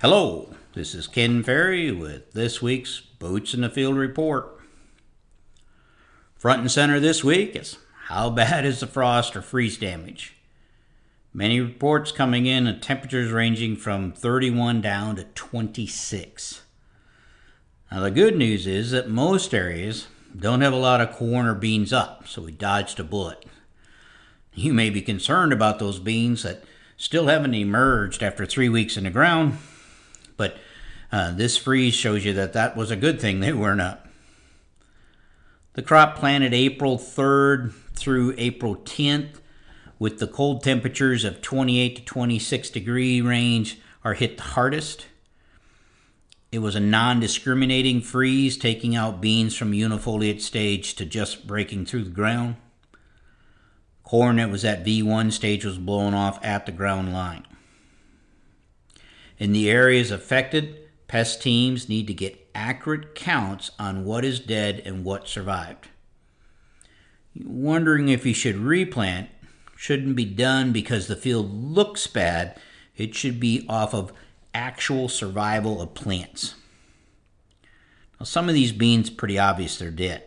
Hello, this is Ken Ferrie with this week's Boots in the Field report. Front and center this week is how bad is the frost or freeze damage? Many reports coming in at temperatures ranging from 31 down to 26. Now the good news is that most areas don't have a lot of corn or beans up, so we dodged a bullet. You may be concerned about those beans that still haven't emerged after 3 weeks in the ground, but this freeze shows you that that was a good thing they weren't up. The crop planted April 3rd through April 10th with the cold temperatures of 28 to 26 degree range are hit the hardest. It was a non-discriminating freeze, taking out beans from unifoliate stage to just breaking through the ground. Corn that was at V1 stage was blown off at the ground line. In the areas affected, pest teams need to get accurate counts on what is dead and what survived. Wondering if you should replant shouldn't be done because the field looks bad. It should be off of actual survival of plants. Now, some of these beans, pretty obvious they're dead.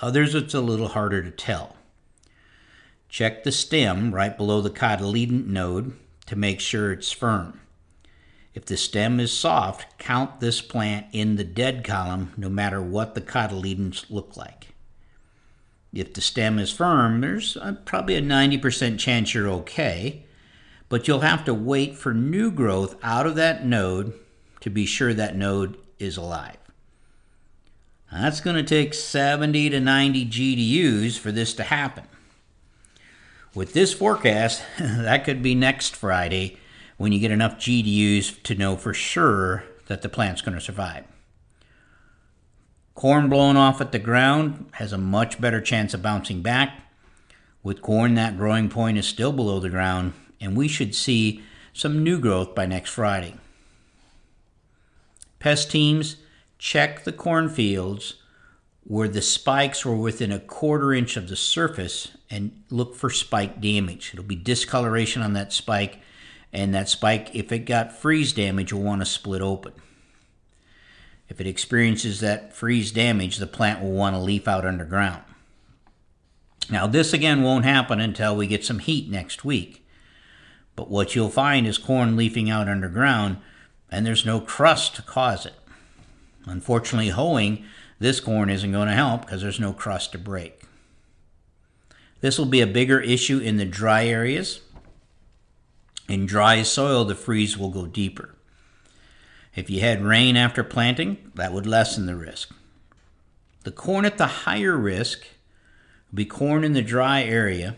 Others, it's a little harder to tell. Check the stem right below the cotyledon node to make sure it's firm. If the stem is soft, count this plant in the dead column no matter what the cotyledons look like. If the stem is firm, there's probably a 90% chance you're okay, but you'll have to wait for new growth out of that node to be sure that node is alive. Now, that's going to take 70 to 90 GDUs for this to happen. With this forecast, that could be next Friday when you get enough GDUs to know for sure that the plant's going to survive. Corn blown off at the ground has a much better chance of bouncing back. With corn, that growing point is still below the ground, and we should see some new growth by next Friday. Pest teams, check the cornfields where the spikes were within a quarter inch of the surface and look for spike damage. It'll be discoloration on that spike, and that spike, if it got freeze damage, will want to split open. If it experiences that freeze damage, the plant will want to leaf out underground. Now, this again won't happen until we get some heat next week. But what you'll find is corn leafing out underground, and there's no crust to cause it. Unfortunately, hoeing this corn isn't going to help because there's no crust to break. This will be a bigger issue in the dry areas. In dry soil, the freeze will go deeper. If you had rain after planting, that would lessen the risk. The corn at the higher risk will be corn in the dry area,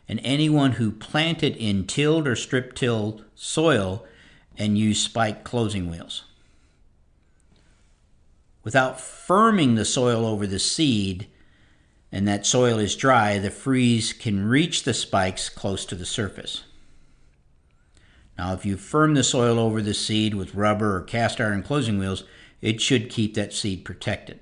and anyone who planted in tilled or strip-tilled soil and used spike closing wheels. Without firming the soil over the seed, and that soil is dry, the freeze can reach the spikes close to the surface. Now, if you firm the soil over the seed with rubber or cast iron closing wheels, it should keep that seed protected.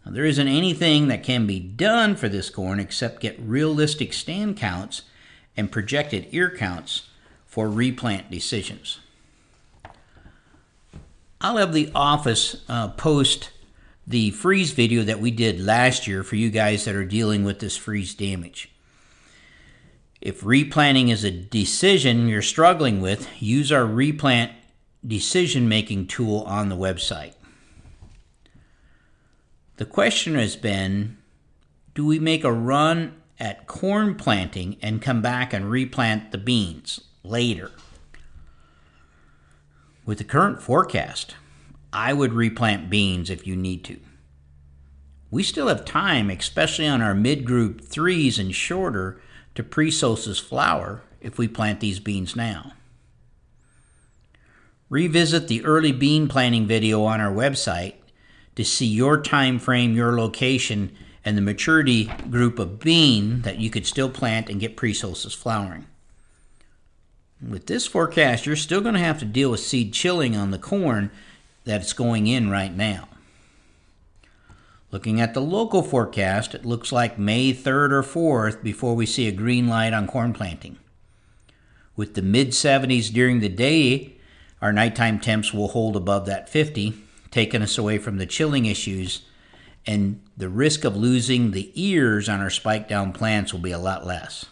Now, there isn't anything that can be done for this corn except get realistic stand counts and projected ear counts for replant decisions. I'll have the office post the freeze video that we did last year for you guys that are dealing with this freeze damage. If replanting is a decision you're struggling with, use our replant decision-making tool on the website. The question has been, do we make a run at corn planting and come back and replant the beans later? With the current forecast, I would replant beans if you need to. We still have time, especially on our mid-group 3s and shorter, to pre-solstice flower if we plant these beans now. Revisit the early bean planting video on our website to see your time frame, your location, and the maturity group of bean that you could still plant and get pre-solstice flowering. With this forecast, you're still going to have to deal with seed chilling on the corn that's going in right now. Looking at the local forecast, it looks like May 3rd or 4th before we see a green light on corn planting. With the mid-70s during the day Our nighttime temps will hold above that 50, taking us away from the chilling issues, and the risk of losing the ears on our spike down plants will be a lot less.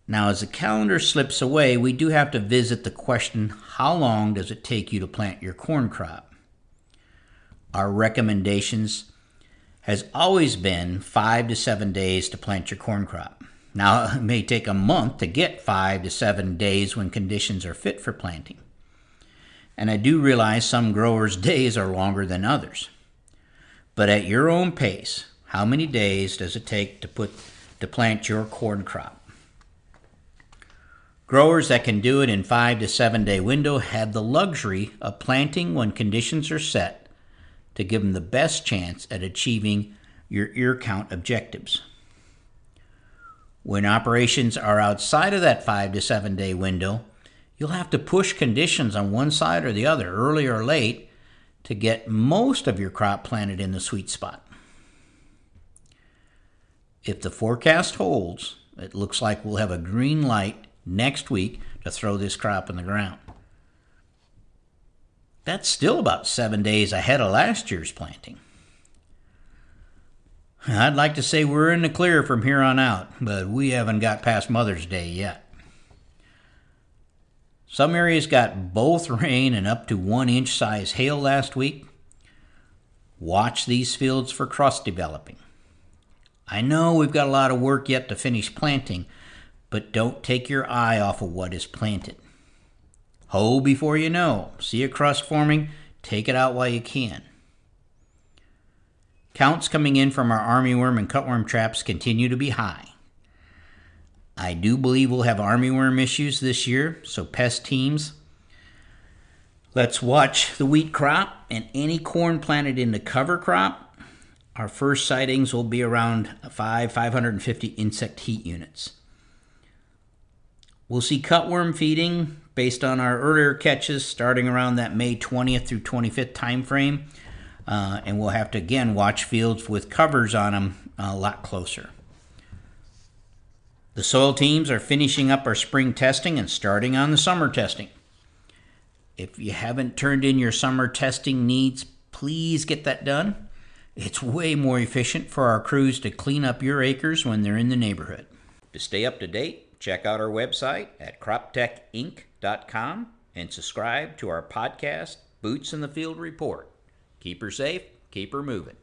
Now, as the calendar slips away, we do have to visit the question, how long does it take you to plant your corn crop? Our recommendations has always been 5 to 7 days to plant your corn crop. Now, it may take a month to get 5 to 7 days when conditions are fit for planting. And I do realize some growers' days are longer than others. But at your own pace, how many days does it take to plant your corn crop? Growers that can do it in 5 to 7 day window have the luxury of planting when conditions are set to give them the best chance at achieving your ear count objectives. When operations are outside of that 5 to 7 day window, you'll have to push conditions on one side or the other, early or late, to get most of your crop planted in the sweet spot. If the forecast holds, it looks like we'll have a green light next week to throw this crop in the ground. That's still about 7 days ahead of last year's planting. I'd like to say we're in the clear from here on out, but we haven't got past Mother's Day yet. Some areas got both rain and up to 1-inch size hail last week. Watch these fields for crust developing. I know we've got a lot of work yet to finish planting, but don't take your eye off of what is planted. Hoe before you know. See a crust forming, take it out while you can. Counts coming in from our armyworm and cutworm traps continue to be high. I do believe we'll have armyworm issues this year, so pest teams, let's watch the wheat crop and any corn planted in the cover crop. Our first sightings will be around 550 insect heat units. We'll see cutworm feeding based on our earlier catches starting around that May 20th through 25th time frame. And we'll have to, again, watch fields with covers on them a lot closer. The soil teams are finishing up our spring testing and starting on the summer testing. If you haven't turned in your summer testing needs, please get that done. It's way more efficient for our crews to clean up your acres when they're in the neighborhood. To stay up to date, check out our website at croptechinc.com and subscribe to our podcast, Boots in the Field Report. Keep her safe, keep her moving.